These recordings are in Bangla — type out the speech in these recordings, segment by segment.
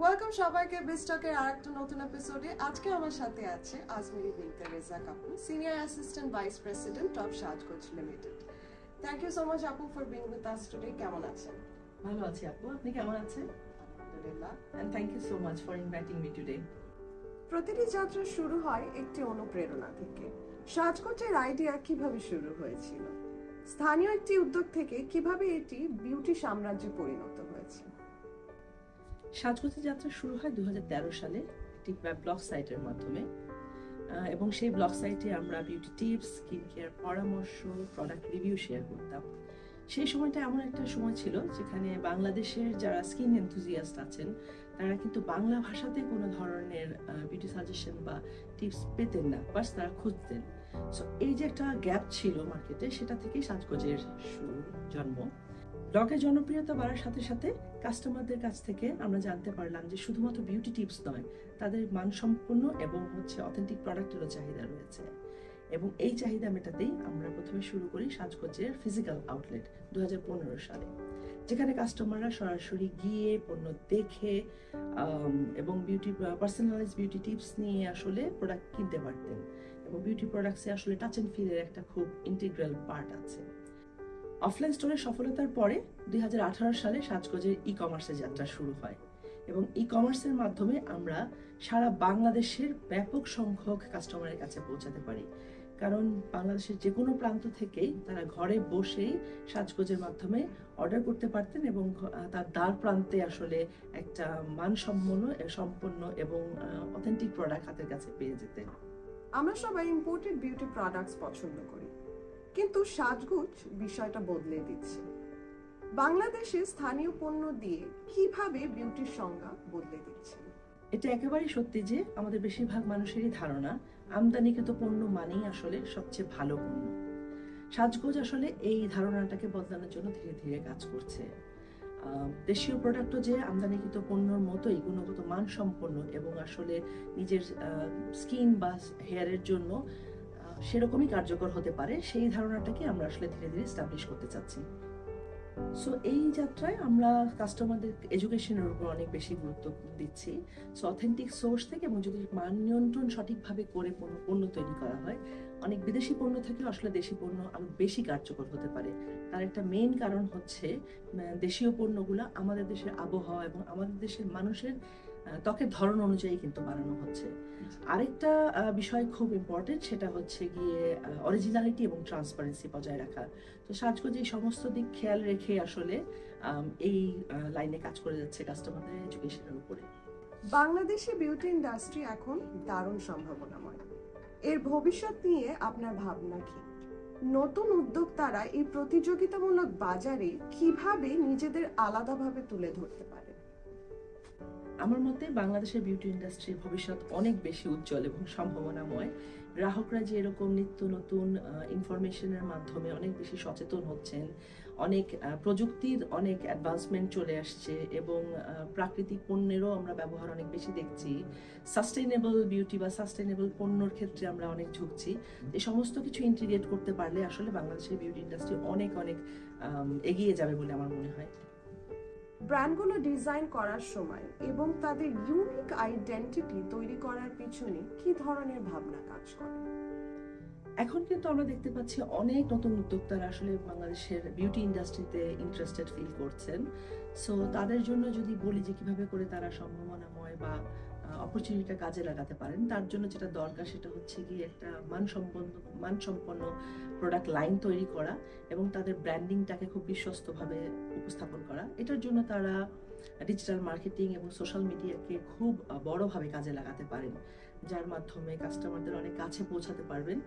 ওয়েলকাম সবাইকে বিস্টকের আরেকটা নতুন এপিসোডে। আজকে আমার সাথে আছে আজমেরি বিনতে রেজা আপু, senior assistant vice president of Sajgoj limited. Thank you so much আপু for being with us today. কেমন আছেন? ভালো আছি আপু, আপনি কেমন আছেন? আলহামদুলিল্লাহ। And thank you so much for inviting me today. প্রতিটি যাত্রা শুরু হয় একটি অনুপ্রেরণা থেকে। সাজগোজের আইডিয়া কিভাবে শুরু হয়েছিল? স্থানীয় একটি উদ্যোগ থেকে কিভাবে এটি বিউটি সাম্রাজ্যে পরিণত হয়েছে? সাজগোজের যাত্রা শুরু হয় 2013 সালে একটি ব্লগ সাইটের মাধ্যমে, এবং সেই ব্লগ সাইটে আমরা বিউটি টিপস, স্কিন কেয়ার পরামর্শ, প্রোডাক্ট রিভিউ শেয়ার করতাম। সেই সময়টা এমন একটা সময় ছিল যেখানে বাংলাদেশের যারা স্কিন এনথুজিয়াস্ট আছেন তারা কিন্তু বাংলা ভাষাতে কোনো ধরনের বিউটি সাজেশন বা টিপস পেতেন না, বাস তারা খুঁজতেন। সো এই যে একটা গ্যাপ ছিল মার্কেটে, সেটা থেকেই সাজগোজের জন্ম। ব্লগের জনপ্রিয়তা বাড়ার সাথে সাথে কাস্টমারদের কাছ থেকে আমরা জানতে পারলাম যে শুধুমাত্র বিউটি টিপস নয়, তাদের মানসম্পন্ন এবং অথেন্টিক প্রোডাক্টেরও চাহিদা রয়েছে। এবং এই চাহিদা মেটাতেই আমরা প্রথমে শুরু করি সাজগোজের ফিজিক্যাল আউটলেট 2015 সালে, যেখানে কাস্টমাররা সরাসরি গিয়ে পণ্য দেখে এবং পার্সোনালাইজ বিউটি টিপস নিয়ে আসলে প্রোডাক্ট কিনতে পারতেন। এবং বিউটি প্রোডাক্টসে আসলে টাচ অ্যান্ড ফিলের একটা খুব ইন্টিগ্রাল পার্ট আছে। অফলাইন স্টোরের সফলতার পরে 2018 সালে সাজগোজের ই কমার্সের যাত্রা শুরু হয়, এবং ই কমার্সের মাধ্যমে আমরা সারা বাংলাদেশের ব্যাপক সংখ্যক কাস্টমারের কাছে পৌঁছাতে পারি। কারণ বাংলাদেশের যে কোনো প্রান্ত থেকেই তারা ঘরে বসেই সাজগোজের মাধ্যমে অর্ডার করতে পারতেন, এবং তার দ্বার প্রান্তে আসলে একটা সম্পন্ন এবং অথেন্টিক প্রোডাক্ট হাতের কাছে পেয়ে যেতেন। আমরা সবাই ইম্পোর্টেড বিউটি প্রোডাক্টস পছন্দ করি, কিন্তু সাজগোজ বিষয়টা বদলে দিচ্ছে। বাংলাদেশে স্থানীয় পণ্য দিয়ে কিভাবে বিউটির সংজ্ঞা বদলে দিচ্ছে? এটা একেবারেই সত্যি যে আমাদের বেশিরভাগ মানুষেরই ধারণা আমদানিকৃত পণ্য মানেই আসলে সবচেয়ে ভালো পণ্য। সাজগোজ আসলে এই ধারণাটাকে বদলানোর জন্য ধীরে ধীরে কাজ করছে। দেশীয় প্রোডাক্টও যে আমদানিকৃত পণ্যর মতোই গুণগত মানসম্পন্ন এবং আসলে নিজের স্কিন বা হেয়ারের জন্য সেরকমই কার্যকর হতে পারে, সেই ধারণাটাকে আমরা আসলে ধীরে ধীরে এস্টাবলিশ করতে চাচ্ছি। সো এই যাত্রায় আমরা কাস্টমারদের এডুকেশনের উপর অনেক বেশি গুরুত্ব দিচ্ছি। সো অথেন্টিক সোর্স থেকে, এবং যদি মান নিয়ন্ত্রণ সঠিকভাবে করে পণ্য তৈরি করা হয়, অনেক বিদেশি পণ্য থেকে আসলে দেশি পণ্য আরো বেশি কার্যকর হতে পারে। তার একটা মেইন কারণ হচ্ছে দেশীয় পণ্যগুলো আমাদের দেশের আবহাওয়া এবং আমাদের দেশের মানুষের ত্বকের ধরন অনুযায়ী কিন্তু বানানো হচ্ছে। আরেকটা বিষয় খুব ইম্পর্টেন্ট, সেটা হচ্ছে গিয়ে অরিজিনালিটি এবং ট্রান্সপারেন্সি বজায় রাখা। তো সাজগোজ এই সমস্ত দিক খেয়াল রেখে আসলে এই লাইনে কাজ করে যাচ্ছে কাস্টমারদের এডুকেশনের উপরে। বাংলাদেশে বিউটি ইন্ডাস্ট্রি এখন দারুণ সম্ভাবনাময়। এর ভবিষ্যৎ নিয়ে আপনার ভাবনা কি? নতুন উদ্যোক্তারা এই প্রতিযোগিতামূলক বাজারে কিভাবে নিজেদের আলাদাভাবে তুলে ধরতে পারে? আমার মতে বাংলাদেশের বিউটি ইন্ডাস্ট্রির ভবিষ্যৎ অনেক বেশি উজ্জ্বল এবং সম্ভাবনাময়। গ্রাহকরা যে এরকম নিত্য নতুন ইনফরমেশনের মাধ্যমে অনেক বেশি সচেতন হচ্ছেন, অনেক প্রযুক্তির অনেক অ্যাডভান্সমেন্ট চলে আসছে, এবং প্রাকৃতিক পণ্যেরও আমরা ব্যবহার অনেক বেশি দেখছি। সাস্টেইনেবল বিউটি বা সাস্টেইনেবল পণ্যর ক্ষেত্রে আমরা অনেক ঝুঁকছি। এই সমস্ত কিছু ইন্টিগ্রেট করতে পারলে আসলে বাংলাদেশের বিউটি ইন্ডাস্ট্রি অনেক এগিয়ে যাবে বলে আমার মনে হয়। ব্র্যান্ডগুলো ডিজাইন করার সময় এবং তাদের ইউনিক আইডেন্টিটি তৈরি করার পিছনে কি ধরনের ভাবনা কাজ করে? এখন কিন্তু আমরা দেখতে পাচ্ছি অনেক নতুন উদ্যোক্তারা আসলে বাংলাদেশের বিউটি ইন্ডাস্ট্রিতে ইন্টারেস্টেড ফিল করছেন। সো তাদের জন্য যদি বলি যে কিভাবে করে তারা সম্ভাবনাময় বা অপরচুনিটিটা কাজে লাগাতে পারেন, তার জন্য যেটা দরকার সেটা হচ্ছে গিয়ে একটা মানসম্পন্ন প্রোডাক্ট লাইন তৈরি করা এবং তাদের ব্র্যান্ডিংটাকে খুব বিশ্বস্তভাবে উপস্থাপন করা। এটার জন্য তারা ডিজিটাল মার্কেটিং এবং সোশ্যাল মিডিয়াকে খুব বড়ভাবে কাজে লাগাতে পারেন, যার মাধ্যমে কাস্টমারদের অনেক কাছে পৌঁছাতে পারবেন।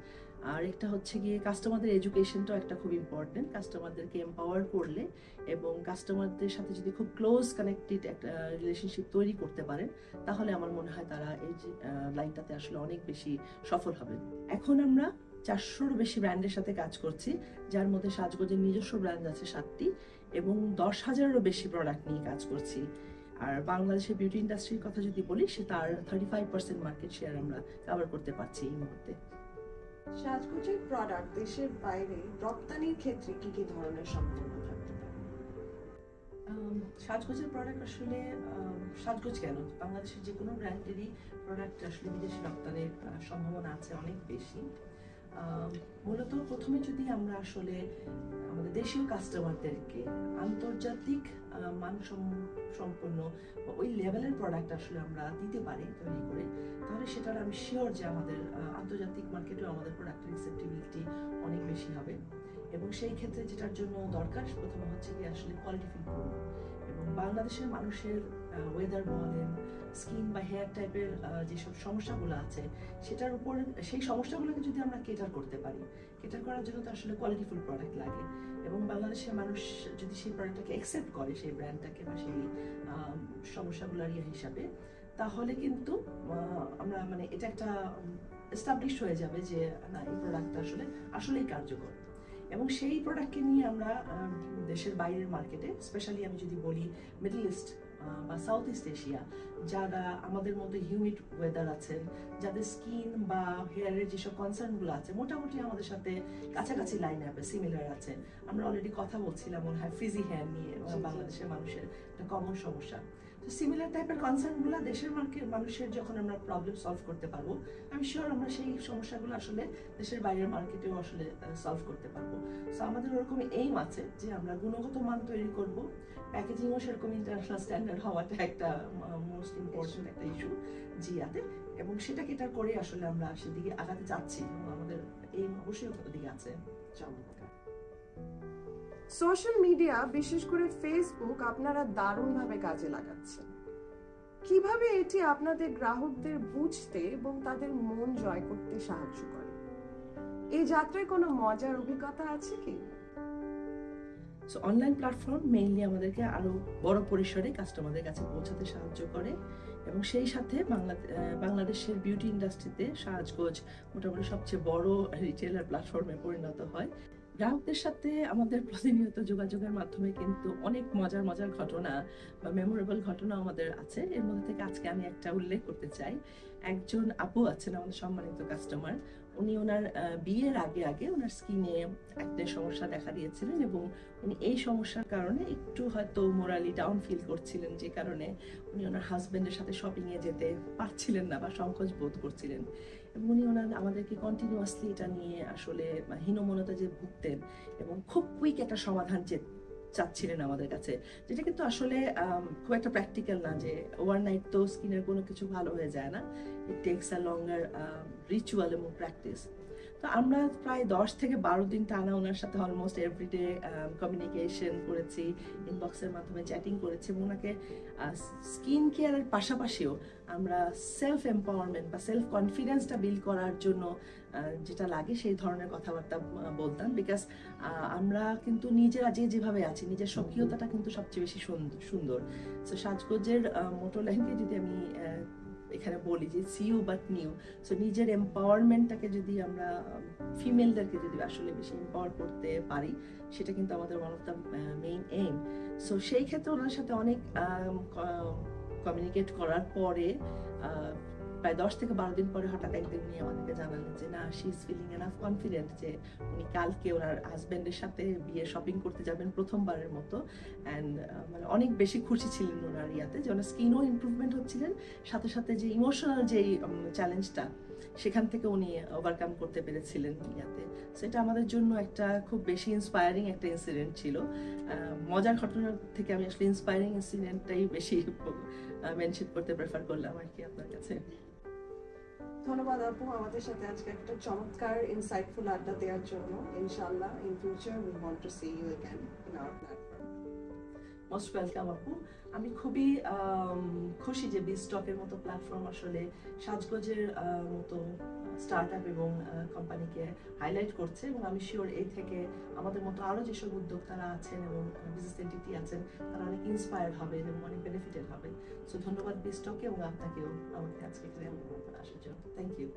আর একটা হচ্ছে গিয়ে কাস্টমারদের এডুকেশনটাও একটা খুব ইম্পর্টেন্ট। কাস্টমারদেরকে এম্পাওয়ার করলে এবং কাস্টমারদের সাথে যদি খুব ক্লোজ কানেক্টেড একটা রিলেশনশিপ তৈরি করতে পারেন, তাহলে আমার মনে হয় তারা এই যে লাইনটাতে আসলে অনেক বেশি সফল হবেন। এখন আমরা 400-র বেশি ব্র্যান্ডের সাথে কাজ করছি, যার মধ্যে সাজগোজের নিজস্ব ব্র্যান্ড আছে 7টি, এবং 10,000-এরও বেশি প্রোডাক্ট নিয়ে কাজ করছি। আর বাংলাদেশের বিউটি ইন্ডাস্ট্রির কথা যদি বলি, সে তার 35% মার্কেট শেয়ার আমরা কভার করতে পারছি এই মুহূর্তে। সাজগোজের প্রোডাক্ট দেশের বাইরে রপ্তানির ক্ষেত্রে কি কি ধরনের সম্ভাবনা থাকতে পারে? সাজগোজের প্রোডাক্ট আসলে সাজগোজ কেন, বাংলাদেশের যে কোনো ব্র্যান্ডেরই প্রোডাক্ট আসলে বিদেশি রপ্তানির সম্ভাবনা আছে অনেক বেশি। মূলত প্রথমে যদি আমরা আসলে আমাদের দেশীয় কাস্টমারদেরকে আন্তর্জাতিক মানসম্পন্ন ওই লেভেলের প্রোডাক্ট আসলে আমরা দিতে পারি তৈরি করে, তাহলে সেটার আমি শিওর যে আমাদের আন্তর্জাতিক মার্কেটেও আমাদের প্রোডাক্টের অ্যাকসেপ্টেবিলিটি অনেক বেশি হবে। এবং সেই ক্ষেত্রে যেটার জন্য দরকার প্রথমে হচ্ছে কি আসলে কোয়ালিটিফুল করবো, এবং বাংলাদেশের মানুষের ওয়েদার বলেন, স্কিন বা হেয়ার টাইপের যেসব সমস্যাগুলো আছে সেটার উপর সেই সমস্যাগুলোকে যদি আমরা কেটার করতে পারি, কেটার করার জন্য তো আসলে কোয়ালিটিফুল প্রোডাক্ট লাগে। এবং বাংলাদেশের মানুষ যদি সেই প্রোডাক্টটাকে অ্যাকসেপ্ট করে, সেই ব্র্যান্ডটাকে বা সেই সমস্যাগুলোর হিসাবে, তাহলে কিন্তু আমরা মানে এটা একটা এস্টাবলিশ হয়ে যাবে যে না, এই প্রোডাক্টটা আসলেই কার্যকর। এবং সেই প্রোডাক্টকে নিয়ে আমরা দেশের বাইরের মার্কেটে, স্পেশালি আমি যদি বলি মিডল ইস্ট বা সাউথ ইস্ট এশিয়া, যারা আমাদের মতো হিউমিড ওয়েদার আছেন, যাদের স্কিন বা হেয়ারের যেসব কনসার্নগুলো আছে মোটামুটি আমাদের সাথে কাছাকাছি লাইন আপে সিমিলার আছে। আমরা অলরেডি কথা বলছিলাম মনে হয় ফ্রিজি হেয়ার নিয়ে, বাংলাদেশের মানুষের একটা কমন সমস্যা। তো সিমিলার টাইপের কনসার্নগুলো দেশের মানুষের যখন আমরা প্রবলেম সলভ করতে পারবো, আমি শিওর আমরা সেই সমস্যাগুলো আসলে দেশের বাইরের মার্কেটেও আসলে সলভ করতে পারবো। সো আমাদের ওরকম এইম আছে যে আমরা গুণগত মান তৈরি করব, প্যাকেজিংও সেরকম ইন্টারন্যাশনাল স্ট্যান্ডার্ড হওয়াটা একটা মোস্ট ইম্পর্টেন্ট একটা ইস্যু জিয়াতে, এবং সেটা কেটা করে আসলে আমরা সেদিকে আগাতে যাচ্ছি এবং আমাদের এইম অবশ্যই ওদিকে আছে। সোশ্যাল মিডিয়া, বিশেষ করে ফেসবুক, আপনারা দারুণভাবে কাজে লাগাচ্ছেন। কিভাবে এটি আপনাদের গ্রাহকদের বুঝতে এবং তাদের মন জয় করতে সাহায্য করে? এই যাত্রায় কোনো মজার অভিজ্ঞতা আছে কি? সো অনলাইন প্ল্যাটফর্ম মেইনলি আমাদেরকে আরো বড় পরিসরে কাস্টমারদের কাছে পৌঁছাতে সাহায্য করে, এবং সেই সাথে বাংলাদেশের বিউটি ইন্ডাস্ট্রিতে সাজগোজ মোটামুটি সবচেয়ে বড় রিটেলার প্ল্যাটফর্মে পরিণত হয়। গ্রাহকদের সাথে আমাদের প্রতিনিয়ত যোগাযোগের মাধ্যমে কিন্তু অনেক মজার ঘটনা বা মেমোরেবল ঘটনা আমাদের আছে। এর মধ্যে থেকে আজকে আমি একটা উল্লেখ করতে চাই। একজন আপু আছেন আমাদের সম্মানিত কাস্টমার, উনি ওনার বিয়ের আগে ওনার স্কিনে একটা সমস্যা দেখা দিয়েছিলেন, এবং উনি এই সমস্যার কারণে একটু হয়তো মোরালি ডাউন ফিল করছিলেন, যে কারণে উনি ওনার হাজবেন্ডের সাথে শপিংয়ে যেতে পারছিলেন না বা সংকোচ বোধ করছিলেন। এবং উনি আমাদেরকে কন্টিনিউয়াসলি এটা নিয়ে আসলে হীনমন্যতা যে ভুগতেন এবং খুব কুইক একটা সমাধান চাচ্ছিলেন আমাদের কাছে, যেটা কিন্তু আসলে খুব একটা প্র্যাকটিক্যাল না, যে ওভারনাইট তো স্কিনের কোনো কিছু ভালো হয়ে যায় না। ইট টেকস আ লঙ্গার রিচুয়াল এবং প্র্যাকটিস। তো আমরা প্রায় 10 থেকে 12 দিন টানা ওনার সাথে অলমোস্ট এভরিডে কমিউনিকেশন করেছি, ইনবক্সের মাধ্যমে চ্যাটিং করেছি, এবং ওনাকে স্কিন কেয়ারের পাশাপাশিও আমরা সেলফ এম্পাওয়ারমেন্ট বা সেলফ কনফিডেন্সটা বিল্ড করার জন্য যেটা লাগে সেই ধরনের কথাবার্তা বলতাম। বিকজ আমরা কিন্তু নিজেরা যেভাবে আছি, নিজের স্বকীয়তাটা কিন্তু সবচেয়ে বেশি সুন্দর। সো সাজগোজের মোটো লাইনকে যদি আমি এখানে বলি যে সিউ বাট নিউ, সো নিজের এম্পাওয়ারমেন্টটাকে যদি আমরা ফিমেলদেরকে যদি আসলে বেশি এম্পাওয়ার করতে পারি, সেটা কিন্তু আমাদের one of the main aim. So সেই ক্ষেত্রে ওনার সাথে অনেক কমিউনিকেট করার পরে প্রায় 10 থেকে 12 দিন পরে হঠাৎ একদিন উনি আমাদেরকে জানালেন যে না, she is feeling enough confident যে উনি কালকে ওনার হাজব্যান্ডের সাথে বিয়ে শপিং করতে যাবেন প্রথমবারের মতো। অ্যান্ড মানে অনেক বেশি খুশি ছিলেন ওনার ইয়াতে, যে ওনার স্কিনও ইমপ্রুভমেন্ট হচ্ছিলেন, সাথে যে ইমোশনাল যেই চ্যালেঞ্জটা সেখান থেকে উনি ওভারকাম করতে পেরেছিলেন ইয়াতে। সেটা আমাদের জন্য একটা খুব বেশি ইন্সপায়ারিং একটা ইনসিডেন্ট ছিল। মজার ঘটনার থেকে আমি আসলে ইন্সপায়ারিং ইনসিডেন্টটাই বেশি মেনশন করতে প্রেফার করলাম আর কি আপনার কাছে। ধন্যবাদ আপু আমাদের সাথে আজকে একটা চমৎকার ইনসাইটফুল আড্ডা দেওয়ার জন্য। ইনশাআল্লাহ in future we want to see you again in our platform. Most welcome আপু। আমি খুবই খুশি যে বিস্টকের মতো প্ল্যাটফর্ম আসলে সাজগোজের মতো স্টার্টআপ এবং কোম্পানিকে হাইলাইট করছে, এবং আমি শিওর এই থেকে আমাদের মতো আরও যেসব উদ্যোক্তারা আছেন এবং বিজনেস এন্টিটি আছেন তারা অনেক ইন্সপায়ার্ড হবেন এবং অনেক বেনিফিটেড হবেন। সো ধন্যবাদ বিস্টককে এবং আপনাকেও আমাকে আজকে এখানে আসার জন্য। Thank you.